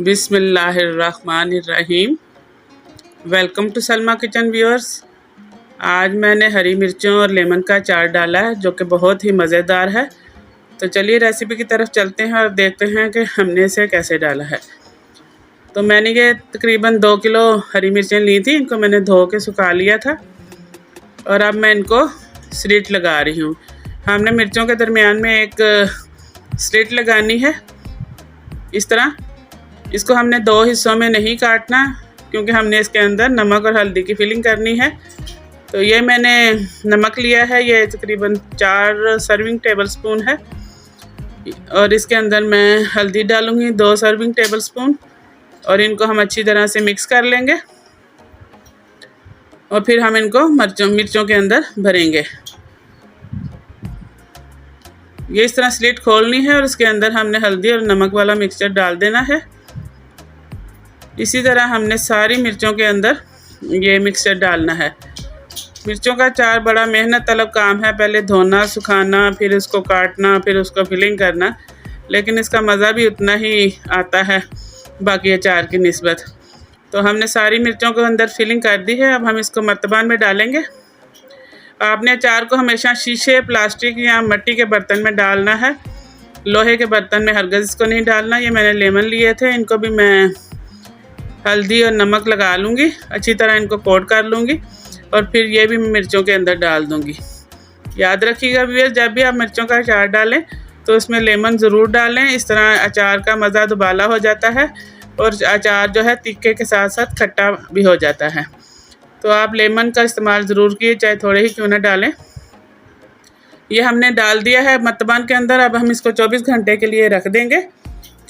बिस्मिल्लाहिर्रहमानिर्रहीम। Welcome to Salma kitchen viewers. आज मैंने हरी मिर्चों और लेमन का अचार डाला है जो कि बहुत ही मज़ेदार है। तो चलिए रेसिपी की तरफ चलते हैं और देखते हैं कि हमने इसे कैसे डाला है। तो मैंने ये तकरीबन 2 किलो हरी मिर्चें ली थी। इनको मैंने धो के सुखा लिया था और अब मैं इनको स्लिट लगा रही हूँ। हमने मिर्चों के दरमियान में एक स्लिट लगानी है इस तरह। इसको हमने 2 हिस्सों में नहीं काटना क्योंकि हमने इसके अंदर नमक और हल्दी की फिलिंग करनी है। तो ये मैंने नमक लिया है, ये तकरीबन 4 सर्विंग टेबल स्पून है और इसके अंदर मैं हल्दी डालूँगी 2 सर्विंग टेबल स्पून और इनको हम अच्छी तरह से मिक्स कर लेंगे और फिर हम इनको मिर्चों के अंदर भरेंगे। ये इस तरह स्लिट खोलनी है और इसके अंदर हमने हल्दी और नमक वाला मिक्सचर डाल देना है। इसी तरह हमने सारी मिर्चों के अंदर ये मिक्सचर डालना है। मिर्चों का अचार बड़ा मेहनत तलब काम है, पहले धोना, सुखाना, फिर उसको काटना, फिर उसको फिलिंग करना, लेकिन इसका मज़ा भी उतना ही आता है बाकी अचार की निस्बत। तो हमने सारी मिर्चों को अंदर फिलिंग कर दी है। अब हम इसको मर्तबान में डालेंगे। आपने अचार को हमेशा शीशे, प्लास्टिक या मिट्टी के बर्तन में डालना है, लोहे के बर्तन में हरगिज़ इसको नहीं डालना। ये मैंने लेमन लिए थे, इनको भी मैं हल्दी और नमक लगा लूँगी, अच्छी तरह इनको कोट कर लूँगी और फिर ये भी मिर्चों के अंदर डाल दूँगी। याद रखिएगा व्यूअर्स, जब भी आप मिर्चों का अचार डालें तो उसमें लेमन ज़रूर डालें। इस तरह अचार का मज़ा दुबाला हो जाता है और अचार जो है तीखे के साथ साथ खट्टा भी हो जाता है। तो आप लेमन का इस्तेमाल ज़रूर कीजिए, चाहे थोड़े ही क्यों ना डालें। ये हमने डाल दिया है मर्तबान के अंदर। अब हम इसको 24 घंटे के लिए रख देंगे।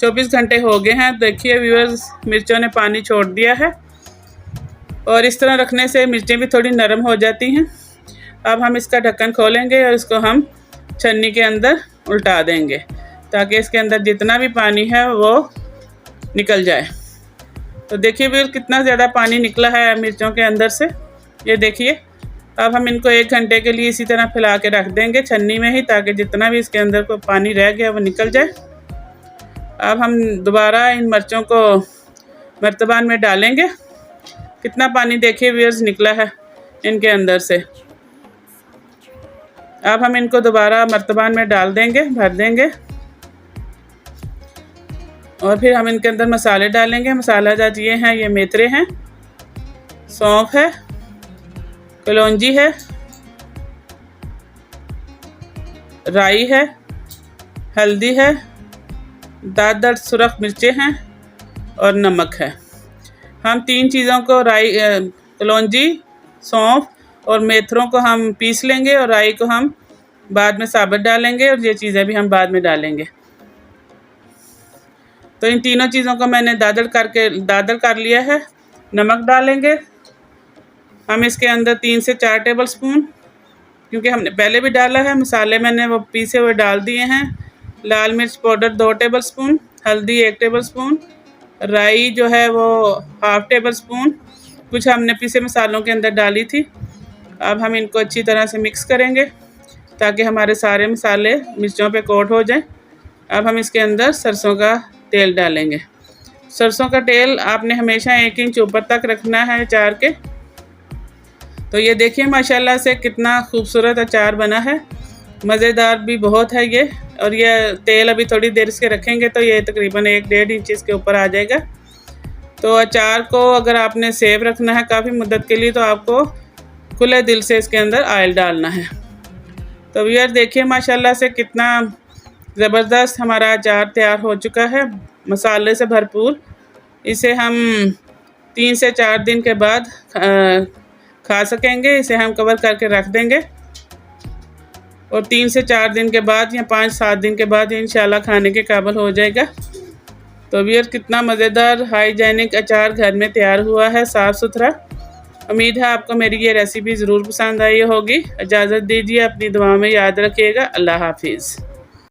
24 घंटे हो गए हैं। देखिए व्यूअर्स, मिर्चों ने पानी छोड़ दिया है और इस तरह रखने से मिर्चें भी थोड़ी नरम हो जाती हैं। अब हम इसका ढक्कन खोलेंगे और इसको हम छन्नी के अंदर उल्टा देंगे ताकि इसके अंदर जितना भी पानी है वो निकल जाए। तो देखिए व्यूअर्स, कितना ज़्यादा पानी निकला है मिर्चों के अंदर से, ये देखिए। अब हम इनको 1 घंटे के लिए इसी तरह फैला के रख देंगे छन्नी में ही, ताकि जितना भी इसके अंदर कोई पानी रह गया वो निकल जाए। अब हम दोबारा इन मिर्चों को मर्तबान में डालेंगे। कितना पानी देखिए व्यूअर्स निकला है इनके अंदर से। अब हम इनको दोबारा मर्तबान में डाल देंगे, भर देंगे और फिर हम इनके अंदर मसाले डालेंगे। मसाला जात ये हैं, ये मेथरे हैं, सौंफ है, कलौंजी है, राई है, हल्दी है, दादर सुरख मिर्चें हैं और नमक है। हम 3 चीज़ों को राई, कलौंजी, सौंफ और मेथरों को हम पीस लेंगे और राई को हम बाद में साबुत डालेंगे और ये चीज़ें भी हम बाद में डालेंगे। तो इन तीनों चीज़ों को मैंने दादर कर लिया है। नमक डालेंगे हम इसके अंदर 3 से 4 टेबल स्पून, क्योंकि हमने पहले भी डाला है। मसाले मैंने वो पीसे हुए डाल दिए हैं। लाल मिर्च पाउडर 2 टेबल स्पून, हल्दी 1 टेबल स्पून, राई जो है वो 1/2 टेबल स्पून, कुछ हमने पीसे मसालों के अंदर डाली थी। अब हम इनको अच्छी तरह से मिक्स करेंगे ताकि हमारे सारे मसाले मिर्चों पे कोट हो जाएं। अब हम इसके अंदर सरसों का तेल डालेंगे। सरसों का तेल आपने हमेशा 1 इंच ऊपर तक रखना है अचार के। तो ये देखिए माशाल्लाह से कितना खूबसूरत अचार बना है, मज़ेदार भी बहुत है ये। और ये तेल अभी थोड़ी देर इसके रखेंगे तो ये तकरीबन 1-1.5 इंच इसके ऊपर आ जाएगा। तो अचार को अगर आपने सेव रखना है काफ़ी मुद्दत के लिए तो आपको खुले दिल से इसके अंदर ऑयल डालना है। तो व्यूअर देखिए माशाल्लाह से कितना ज़बरदस्त हमारा अचार तैयार हो चुका है, मसाले से भरपूर। इसे हम 3 से 4 दिन के बाद खा सकेंगे। इसे हम कवर करके रख देंगे और 3 से 4 दिन के बाद या 5-7 दिन के बाद इंशाल्लाह खाने के काबिल हो जाएगा। तो व्यूअर कितना मज़ेदार हाइजीनिक अचार घर में तैयार हुआ है, साफ़ सुथरा। उम्मीद है आपको मेरी ये रेसिपी ज़रूर पसंद आई होगी। इजाज़त दीजिए, अपनी दुआ में याद रखिएगा। अल्लाह हाफिज़।